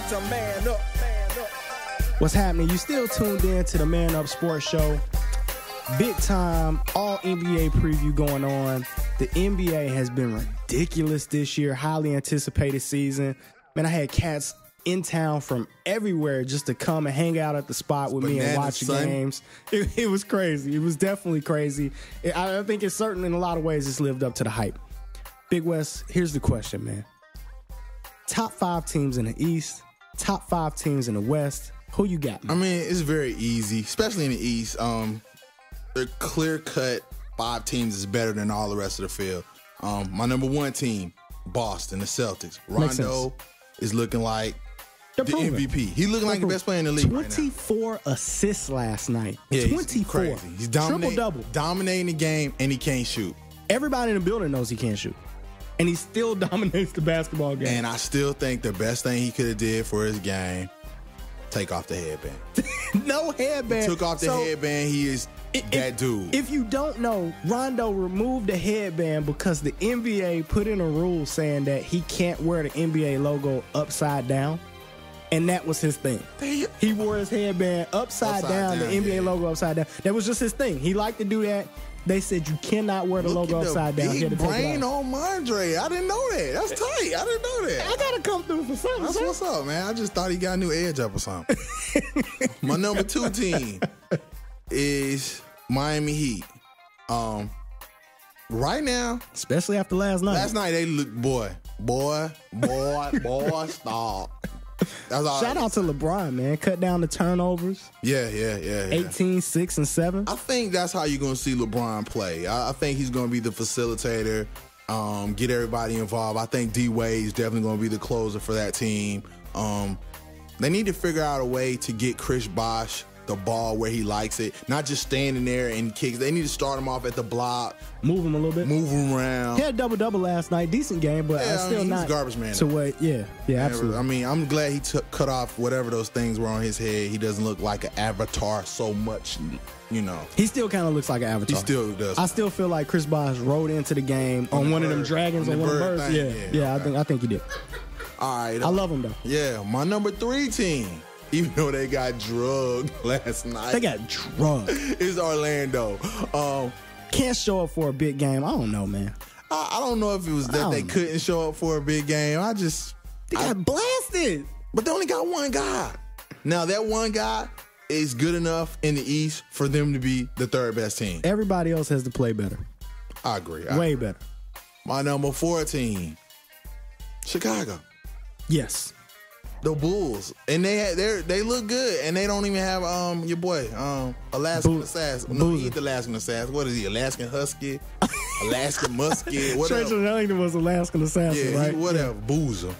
to Man Up. What's happening? You still tuned in to the Man Up Sports Show. Big time, all NBA preview going on. The NBA has been ridiculous this year. Highly anticipated season. Man, I had cats in town from everywhere just to come and hang out at the spot with me and watch the games. It was crazy. It was definitely crazy. I think it's certain in a lot of ways it's lived up to the hype. Big West, here's the question, man. Top 5 teams in the East, top 5 teams in the West. Who you got, man? I mean, it's very easy, especially in the East. The clear-cut 5 teams is better than all the rest of the field. My number 1 team, Boston, the Celtics. Rondo is looking like the MVP. He's looking like the best player in the league 24 right now. assists last night. Yeah, 24. He's crazy. He's Triple-double. Dominating the game, and he can't shoot. Everybody in the building knows he can't shoot. And he still dominates the basketball game. And I still think the best thing he could have did for his game, take off the headband. No headband. He took off the headband. He is that dude. If you don't know, Rondo removed the headband because the NBA put in a rule saying that he can't wear the NBA logo upside down. And that was his thing. He wore his headband upside down, the NBA logo upside down. That was just his thing. He liked to do that. They said you cannot wear the logo upside down. Big brain on Mondre. I didn't know that. That's tight. I didn't know that. I gotta come through for something. That's what's up, man. I just thought he got a new edge up or something. My number 2 team is Miami Heat. Right now, especially after last night. Last night they look boy, stop. Shout out to LeBron, man. Cut down the turnovers. Yeah. 18, 6, and 7. I think that's how you're going to see LeBron play. I think he's going to be the facilitator, get everybody involved. I think D-Wade is definitely going to be the closer for that team. They need to figure out a way to get Chris Bosh the ball where he likes it, not just standing there and kicks. They need to start him off at the block, move him a little bit, move him around. He had double last night, decent game, but still he's not garbage man. To what? Yeah, absolutely. I mean, I'm glad he cut off whatever those things were on his head. He doesn't look like an avatar so much, you know. He still kind of looks like an avatar. He still does. I still feel like Chris Bosh rode into the game on one of them dragons on one of the birds. Yeah, okay. I think he did. All right, I love him though. Yeah, my number 3 team. Even though they got drugged last night. They got drugged. It's Orlando. Can't show up for a big game. I don't know, man. I don't know if it was that they couldn't show up for a big game. They got blasted. But they only got one guy. Now, that one guy is good enough in the East for them to be the 3rd best team. Everybody else has to play better. I agree. Way better. My number 4 team, Chicago. Yes. The Bulls, and they look good, and they don't even have your boy Alaskan Assassin. No, he ain't the Alaskan Assassin. What is he? Alaskan Husky, Alaskan Musket, whatever. Trajan Ellington was Alaskan Assassin, right? Whatever. Boozer,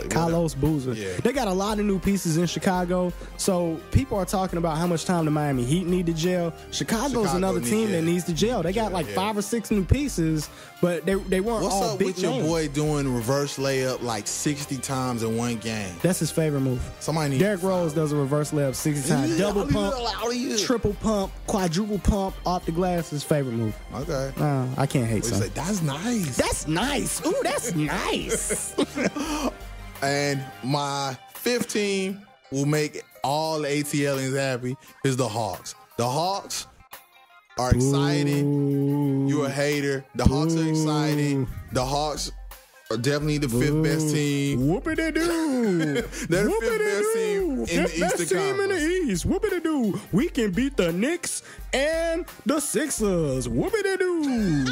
Carlos Boozer. Yeah. They got a lot of new pieces in Chicago, so people are talking about how much time the Miami Heat need to gel. Chicago's another team that needs to gel. They got 5 or 6 new pieces, but they weren't What's all up big with names. your boy doing reverse layup like 60 times in one game? That's his favorite move. Derrick Rose does a reverse layup 60 times. Double pump, triple pump, quadruple pump off the glass. His favorite move. Okay. I can't hate something. That's nice. That's nice. Ooh, that's nice. And my 5th team will make all the ATLians happy is the Hawks. The Hawks are exciting. You're a hater. The Hawks are exciting. The Hawks are definitely the 5th best team. Whoopity-doo. They're the 5th best team in the Eastern best team in the East. Whoopity-doo. We can beat the Knicks and the Sixers. Whoopity-doo.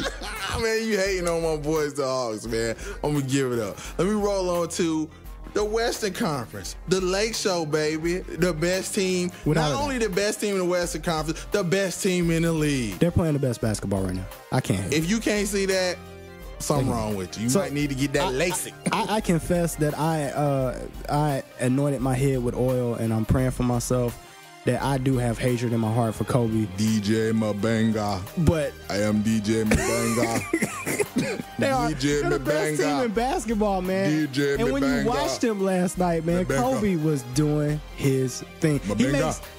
Man, you hating on my boys, the Hawks, man. I'm going to give it up. Let me roll on to the Western Conference. The Lake Show, baby. The best team. Not only the best team in the Western Conference, the best team in the league. They're playing the best basketball right now. I can't hate If you can't see that, something wrong with you. You might need to get that LASIK. I confess that I anointed my head with oil, and I'm praying for myself that I do have hatred in my heart for Kobe. DJ Mabanga. But I am DJ Mabanga. They're the best team in basketball, man. DJ and when you watched him last night, man, Kobe was doing his thing.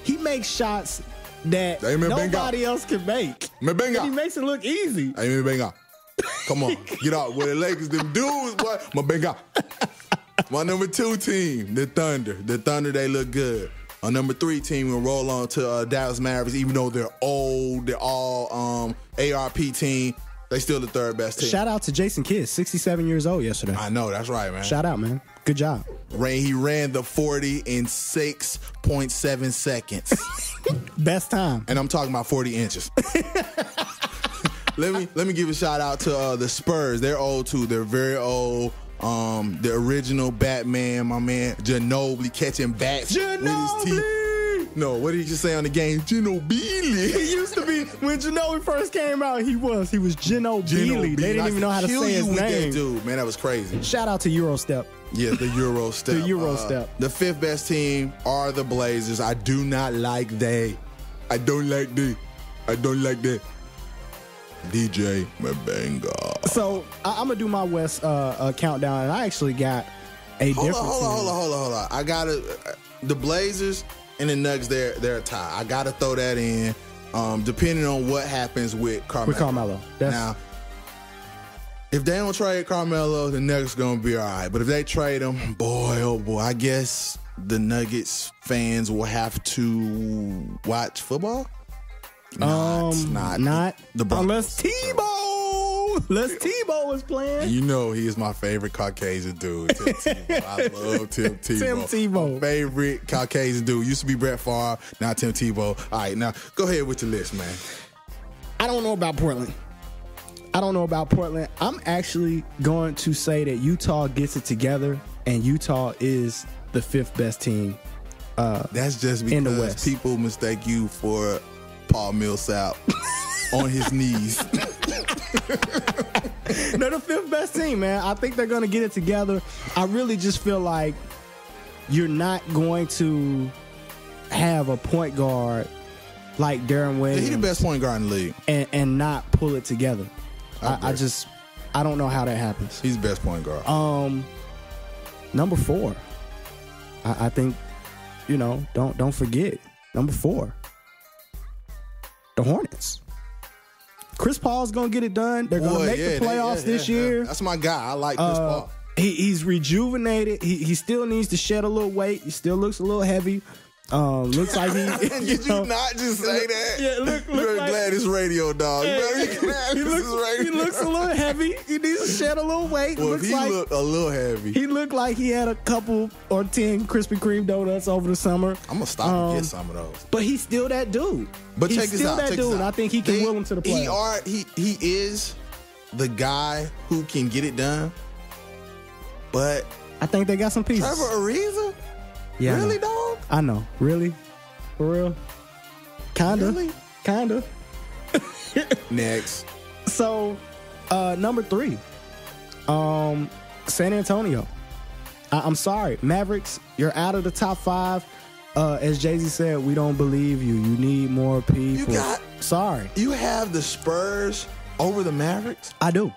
He makes shots that nobody else can make. And he makes it look easy. Hey, Mabanga. Come on, get out. Where the Lakers, them dudes, boy. Mabanga. My number 2 team, the Thunder. The Thunder, they look good. Our number 3 team will roll on to Dallas Mavericks, even though they're old. They're all ARP team. They still the 3rd best team. Shout out to Jason Kidd, 67 years old yesterday. I know, that's right, man. Shout out, man. Good job. He ran the 40 in 6.7 seconds. Best time. And I'm talking about 40 inches. Let me give a shout out to the Spurs. They're old too. They're very old. The original Batman, my man Ginobili catching bats with his teeth. No, what did he just say on the game? Ginobili. He used to be, when Ginobili first came out, he was Ginobili. They didn't even know how to say his name. That dude, man, that was crazy. Shout out to Eurostep. Yeah, the Eurostep. The Eurostep. The 5th best team are the Blazers. I do not like they. I don't like that. DJ Mabanga. So I'm gonna do my West countdown, and I actually got a different. Hold on. I gotta the Blazers and the Nuggets. They're a tie. I gotta throw that in. Depending on what happens with Carmelo. Now, if they don't trade Carmelo, the Nuggets gonna be all right. But if they trade him, boy, oh boy, I guess the Nuggets fans will have to watch football. Not the Broncos. Unless Tebow is playing. And you know he is my favorite Caucasian dude, Tim Tebow. I love Tim Tebow. Tim Tebow. My favorite Caucasian dude. Used to be Brett Favre, now Tim Tebow. All right, now go ahead with your list, man. I don't know about Portland. I'm actually going to say that Utah gets it together, and Utah is the 5th best team. That's just in the because West. People mistake you for Paul Millsap on his knees. They're the 5th best team, man. I think they're going to get it together. I really just feel like you're not going to have a point guard like Darren Williams. He's the best point guard in the league. And not pull it together. I don't know how that happens. He's the best point guard. Number 4. I think, don't forget. Number 4. The Hornets. Chris Paul's going to get it done. They're going to make the playoffs this year. That's my guy. I like Chris Paul. He's rejuvenated. He still needs to shed a little weight. He still looks a little heavy. Looks like he. Did you not just say that? Yeah, look You're like, glad it's radio, dog. He looks a little heavy. He needs to shed a little weight. Well, he looked a little heavy. He looked like he had a couple or 10 Krispy Kreme donuts over the summer. I'm gonna stop and get some of those. But he's still that dude. But check this out. I think he can will him to the playoffs. He is the guy who can get it done. But I think they got some pieces. Trevor Ariza? Yeah, really, dog? I know. Really? For real? Kinda. Really? Kinda. Next. So, number 3. San Antonio. I'm sorry. Mavericks, you're out of the top 5. As Jay-Z said, we don't believe you. You need more people. Sorry. You have the Spurs over the Mavericks? I do.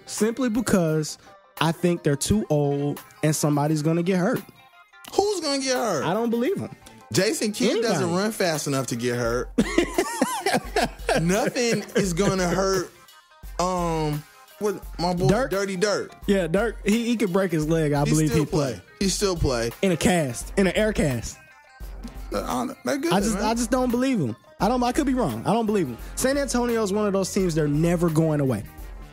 Simply because I think they're too old and somebody's going to get hurt. Who's going to get hurt? I don't believe him. Jason Kidd doesn't run fast enough to get hurt. Nothing is going to hurt what my boy Dirk? Dirty Dirt. Yeah, Dirk, he could break his leg. I believe he play. He still play. In an air cast. They're good, I just don't believe him. I could be wrong. I don't believe him. San Antonio is one of those teams, they're never going away.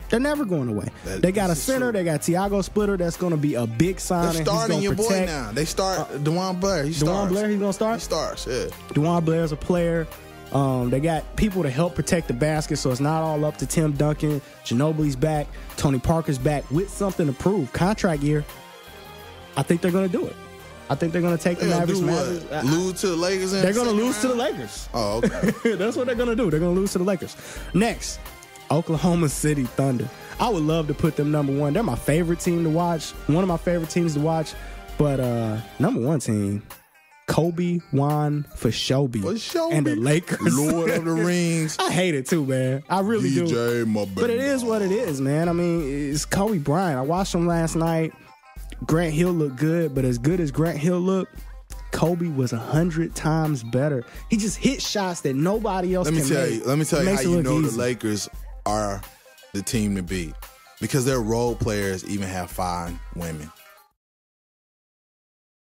They're never going away. They got a center. They got Tiago Splitter. That's going to be a big signing. They're starting your boy now. They start DeJuan Blair. DeJuan Blair, he's going to start? He starts, yeah. DeJuan Blair's a player. They got people to help protect the basket, so it's not all up to Tim Duncan. Ginobili's back. Tony Parker's back with something to prove. Contract year. I think they're going to do it. I think they're going to take the Mavericks. Lose to the Lakers? They're going to lose to the Lakers. Oh, okay. That's what they're going to do. They're going to lose to the Lakers. Next, Oklahoma City Thunder. I would love to put them number 1. They're my favorite team to watch. One of my favorite teams to watch. But number 1 team, Kobe Wan Fashobi and the Lakers. Lord of the Rings. I hate it too, man. I really do. Mabanga. But it is what it is, man. I mean, it's Kobe Bryant. I watched him last night. Grant Hill looked good, but as good as Grant Hill looked, Kobe was 100 times better. He just hit shots that nobody else can make. Let me tell you how you know the Lakers are the team to beat. Because their role players even have fine women.